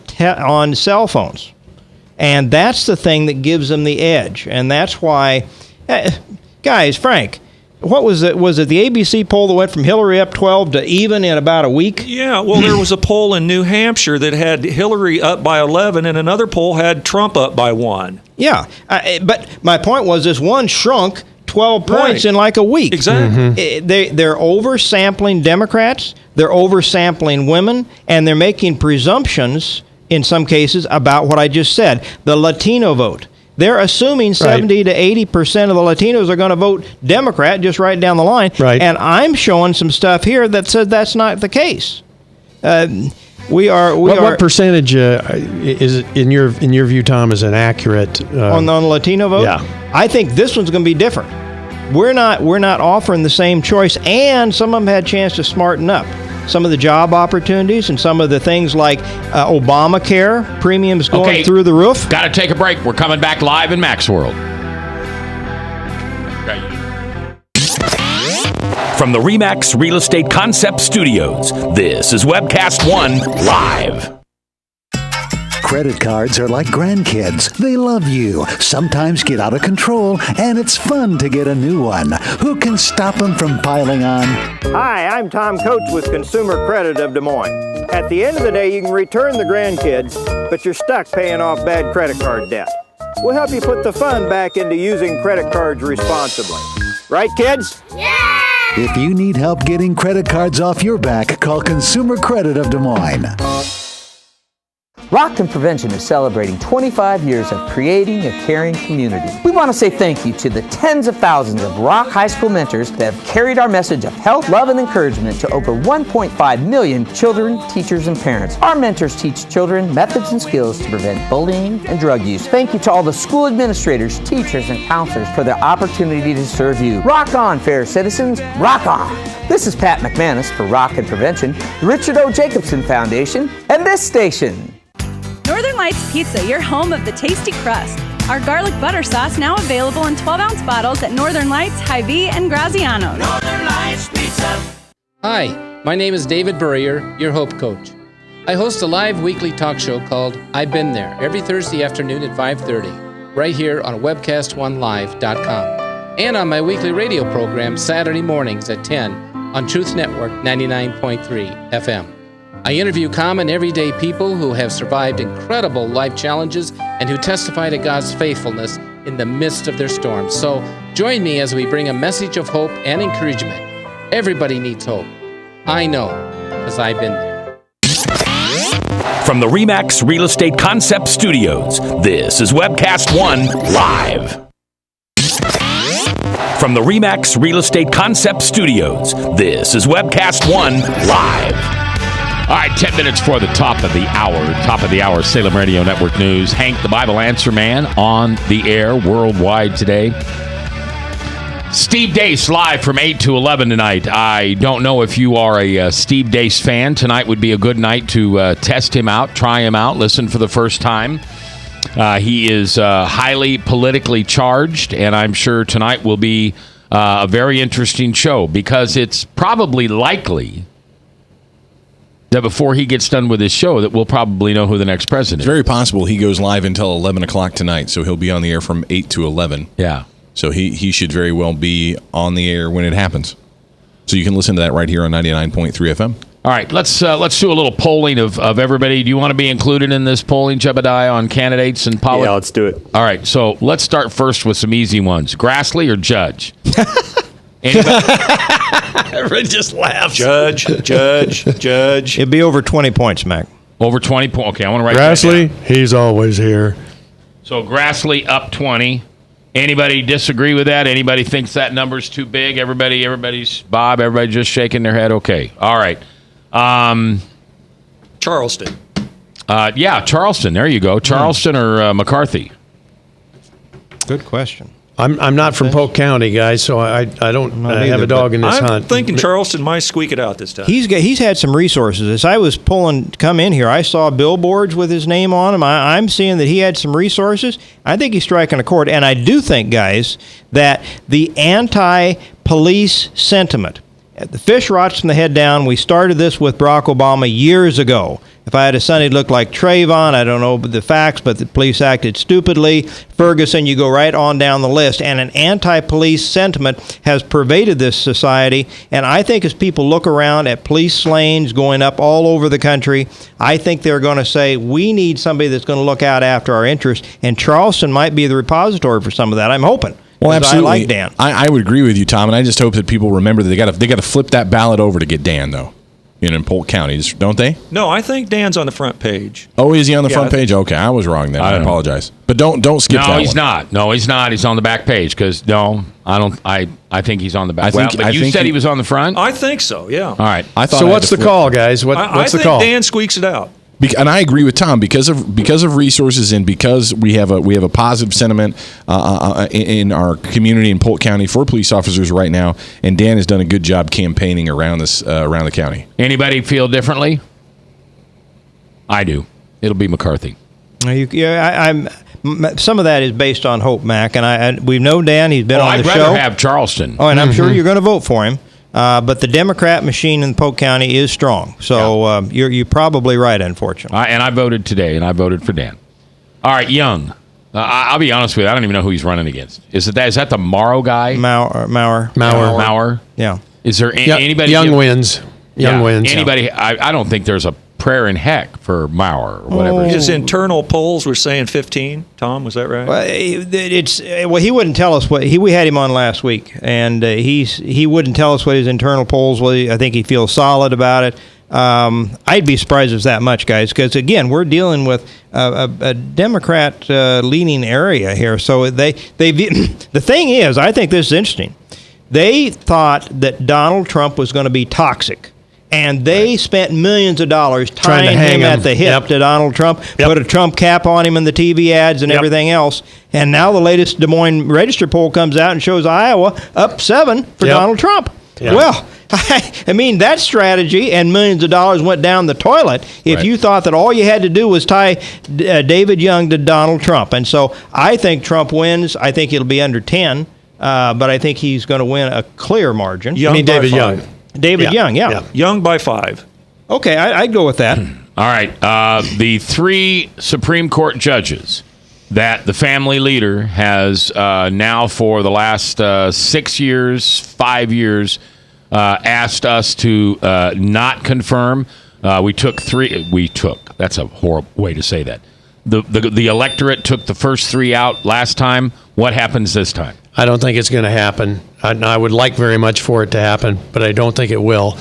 cell phones, and that's the thing that gives them the edge, and that's why, guys, Frank, what was it? Was it the ABC poll that went from Hillary up 12 to even in about a week? Yeah, well, there was a poll in New Hampshire that had Hillary up by 11, and another poll had Trump up by 1. Yeah, but my point was this one shrunk 12 points in like a week. Exactly. They're oversampling Democrats, they're oversampling women, and they're making presumptions, in some cases, about what I just said, the Latino vote. They're assuming 70 to 80% of the Latinos are going to vote Democrat just right down the line. And I'm showing some stuff here that says that's not the case. What percentage is it, in your view, Tom, is inaccurate on the Latino vote? Yeah, I think this one's going to be different. We're not offering the same choice, and some of them had a chance to smarten up. Some of the job opportunities and some of the things like Obamacare, premiums going through the roof. Got to take a break. We're coming back live in Mac's World. From the RE/MAX Real Estate Concept Studios, this is Webcast One Live. Credit cards are like grandkids. They love you, sometimes get out of control, and it's fun to get a new one. Who can stop them from piling on? Hi, I'm Tom Coates with Consumer Credit of Des Moines. At the end of the day, you can return the grandkids, but you're stuck paying off bad credit card debt. We'll help you put the fun back into using credit cards responsibly. Right, kids? Yeah! If you need help getting credit cards off your back, call Consumer Credit of Des Moines. Rockton Prevention is celebrating 25 years of creating a caring community. We want to say thank you to the tens of thousands of Rock High School mentors that have carried our message of health, love, and encouragement to over 1.5 million children, teachers, and parents. Our mentors teach children methods and skills to prevent bullying and drug use. Thank you to all the school administrators, teachers, and counselors for their opportunity to serve you. Rock on, fair citizens. Rock on. This is Pat McManus for Rockton Prevention, the Richard O. Jacobson Foundation, and this station. Northern Lights Pizza, your home of the tasty crust. Our garlic butter sauce now available in 12-ounce bottles at Northern Lights, Hy-Vee, and Graziano's. Northern Lights Pizza. Hi, my name is David Burrier, your Hope Coach. I host a live weekly talk show called I've Been There every Thursday afternoon at 5:30, right here on webcast1live.com, and on my weekly radio program Saturday mornings at 10 on Truth Network 99.3 FM. I interview common, everyday people who have survived incredible life challenges and who testify to God's faithfulness in the midst of their storms. So join me as we bring a message of hope and encouragement. Everybody needs hope. I know, because I've been there. From the RE/MAX Real Estate Concept Studios, this is Webcast One Live. From the RE/MAX Real Estate Concept Studios, this is Webcast One Live. All right, 10 minutes for the top of the hour. Top of the hour, Salem Radio Network News. Hank, the Bible Answer Man, on the air worldwide today. Steve Deace live from 8 to 11 tonight. I don't know if you are a Steve Deace fan. Tonight would be a good night to test him out, try him out, listen for the first time. He is highly politically charged, and I'm sure tonight will be a very interesting show because it's probably likely that before he gets done with his show that we'll probably know who the next president is. It's very possible he goes live until 11 o'clock tonight, so he'll be on the air from 8 to 11. Yeah. So he should very well be on the air when it happens. So you can listen to that right here on 99.3 FM. All right, let's do a little polling of everybody. Do you want to be included in this polling, Jebediah, on candidates and politics? Yeah, let's do it. All right, so let's start first with some easy ones. Grassley or Judge? Everyone just laughs. Judge. It'd be over 20 points, Mac. Over 20 points. Okay, I want to write that Grassley, down. he's always here. So Grassley up 20. Anybody disagree with that? Anybody thinks that number's too big? Everybody's Bob. Everybody just shaking their head. Okay. All right. Charleston. Yeah, Charleston. There you go. Charleston or McCarthy? Good question. I'm not from Polk County, guys, so I don't have a dog in this I'm hunt. thinking Charleston might squeak it out this time. He's had some resources. As I was come in here, I saw billboards with his name on them. I'm seeing that he had some resources. I think he's striking a chord. And I do think, guys, that the anti-police sentiment, the fish rots from the head down. We started this with Barack Obama years ago. If I had a son, he'd look like Trayvon. I don't know the facts, but the police acted stupidly. Ferguson, you go right on down the list. And an anti-police sentiment has pervaded this society. And I think as people look around at police slayings going up all over the country, I think they're going to say, we need somebody that's going to look out after our interests. And Charleston might be the repository for some of that. I'm hoping. Well, absolutely. I like Dan. I would agree with you, Tom, and I just hope that people remember that they got to flip that ballot over to get Dan, though. In Polk County, don't they? No, I think Dan's on the front page. Oh, is he on the front page? Okay, I was wrong then. I apologize. But don't skip that one. No, he's not. No, he's not. He's on the back page because I don't. I think he's on the back. But you said he was on the front. I think so. Yeah. All right. I thought. So what's the call, guys? What's the call? I think Dan squeaks it out. And I agree with Tom because of resources and because we have a positive sentiment in our community in Polk County for police officers right now, and Dan has done a good job campaigning around the county. Anybody feel differently? I do. It'll be McCarthy. I'm. Some of that is based on hope, Mac, and we know Dan. He's been on the show. I'd rather have Charleston. Oh, and I'm sure you're going to vote for him. But the Democrat machine in Polk County is strong. So you're probably right, unfortunately. And I voted today, and I voted for Dan. All right, Young. I'll be honest with you. I don't even know who he's running against. Is that the Morrow guy? Maurer. Yeah. Is there anybody? Young wins. Young wins. Anybody? I don't think there's a prayer in heck for Maurer or whatever. His internal polls were saying 15. Tom, was that right? Well, he wouldn't tell us what we had him on last week, and he wouldn't tell us what his internal polls were. I think he feels solid about it. I'd be surprised if it's that much, guys, because again, we're dealing with a Democrat leaning area here. So they the thing is, I think this is interesting. They thought that Donald Trump was going to be toxic. And they spent millions of dollars tying him at the hip to Donald Trump, put a Trump cap on him in the TV ads and everything else. And now the latest Des Moines Register poll comes out and shows Iowa up 7 for Donald Trump. Yep. Well, I mean, that strategy and millions of dollars went down the toilet if you thought that all you had to do was tie David Young to Donald Trump. And so I think Trump wins. I think it'll be under 10, but I think he's going to win a clear margin. You mean David Young? David Young, yeah. Young by 5. Okay, I'd go with that. All right. The 3 Supreme Court judges that the family leader has now for the last 6 years, 5 years, asked us to not confirm. We took 3. We took. That's a horrible way to say that. The electorate took the first 3 out last time. What happens this time? I don't think it's going to happen. I would like very much for it to happen, but I don't think it will.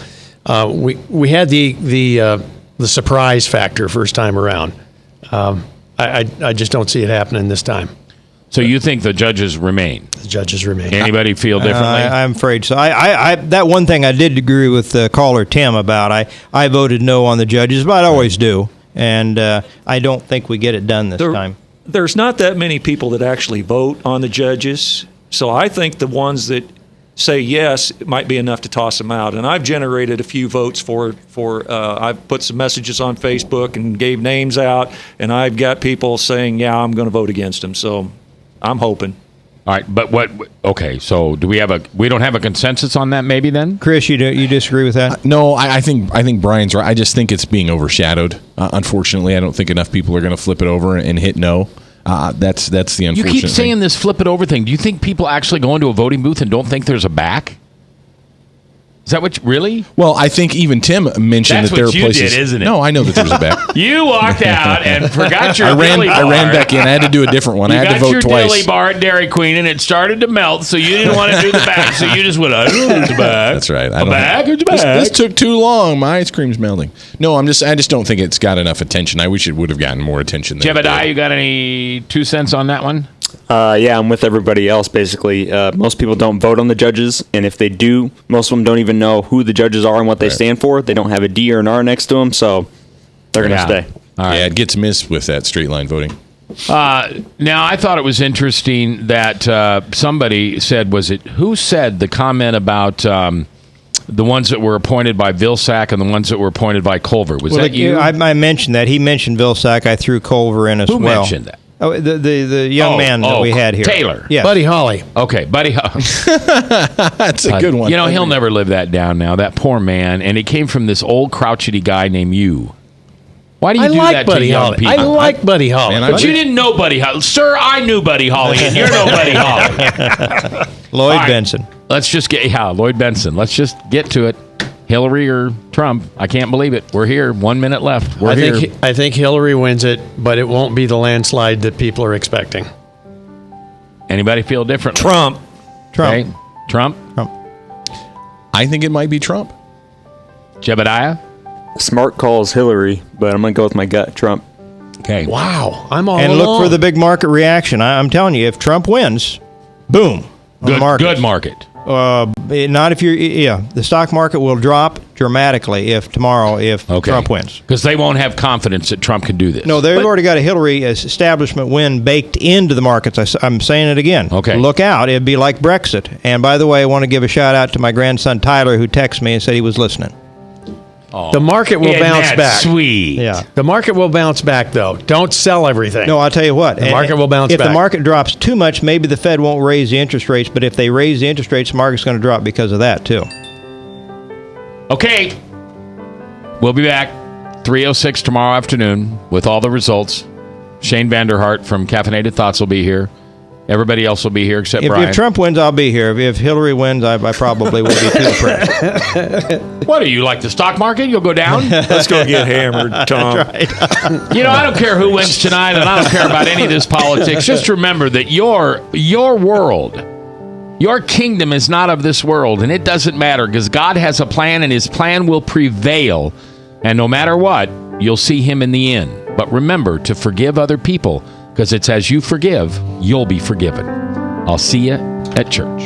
We had the surprise factor first time around. I just don't see it happening this time. So you think the judges remain? The judges remain. Anybody feel differently? I'm afraid so. I that one thing I did agree with caller Tim about. I voted no on the judges, but I always do, and I don't think we get it done this time. There's not that many people that actually vote on the judges, so I think the ones that say yes, it might be enough to toss them out. And I've generated a few votes for I've put some messages on Facebook and gave names out, and I've got people saying, yeah, I'm going to vote against them. So I'm hoping. All right, but okay, so do we don't have a consensus on that maybe then? Chris, you disagree with that? No, I think Brian's right. I just think it's being overshadowed. Unfortunately, I don't think enough people are going to flip it over and hit no. That's the unfortunate You keep thing. saying this flip it over thing. Do you think people actually go into a voting booth and don't think there's a back? Is that what really? Well, I think even Tim mentioned That's that there what are you places. did, isn't it? No, I know that there's a back. You walked out and forgot your I dilly bar. ran back in. I had to do a different one. You I had to got vote your twice. dilly bar at Dairy Queen and it started to melt, so you didn't want to do the back. So you just went, I don't know the back. That's right. A back or the back? This took too long. My ice cream's melting. No, I just don't think it's got enough attention. I wish it would have gotten more attention. Than it Jebediah, did. you got any 2 cents on that one? Yeah, I'm with everybody else, basically. Most people don't vote on the judges, and if they do, most of them don't even know who the judges are and what they stand for. They don't have a D or an R next to them, so they're going to stay. Yeah, it gets missed with that straight line voting. Now, I thought it was interesting that somebody said, who said the comment about the ones that were appointed by Vilsack and the ones that were appointed by Culver? Was that you? I mentioned that. He mentioned Vilsack. I threw Culver in as Who well. mentioned that? Oh, the young man that we had here. Taylor. Yes. Buddy Holly. Okay, Buddy Holly. That's a good one. You know, he'll never live that down now, that poor man. And it came from this old crouchety guy named you. Why do you do that to young people? I like Buddy Holly. Man, But you didn't know Buddy Holly. Sir, I knew Buddy Holly, and you're no Buddy Holly. Lloyd All right, Benson. Let's just get, Lloyd Benson. Let's just get to it. Hillary or Trump? I can't believe it. We're here. 1 minute left. We're here. I think Hillary wins it, but it won't be the landslide that people are expecting. Anybody feel different? Trump. Okay. Trump? I think it might be Trump. Jebediah? Smart calls Hillary, but I'm going to go with my gut, Trump. Okay. Wow. I'm all And alone. look for the big market reaction. I'm telling you, if Trump wins, boom. on the market. Good market. Not if you're, the stock market will drop dramatically if Trump wins. Because they won't have confidence that Trump can do this. No, they've already got a Hillary establishment win baked into the markets. I'm saying it again. Okay. Look out. It'd be like Brexit. And by the way, I want to give a shout out to my grandson Tyler, who texted me and said he was listening. Oh. The market will Isn't bounce that back. Sweet. Yeah. The market will bounce back, though. Don't sell everything. No, I'll tell you what. The market will bounce If back. the market drops too much, maybe the Fed won't raise the interest rates. But if they raise the interest rates, the market's going to drop because of that, too. Okay. We'll be back 3:06 tomorrow afternoon with all the results. Shane Vanderhart from Caffeinated Thoughts will be here. Everybody else will be here except Brian. If Trump wins, I'll be here. If Hillary wins, I probably will be too depressed. What are you, like the stock market? You'll go down? Let's go get hammered, Tom. That's right. You know, I don't care who wins tonight, and I don't care about any of this politics. Just remember that your world, your kingdom is not of this world, and it doesn't matter because God has a plan, and his plan will prevail. And no matter what, you'll see him in the end. But remember to forgive other people, because it's as you forgive, you'll be forgiven. I'll see you at church.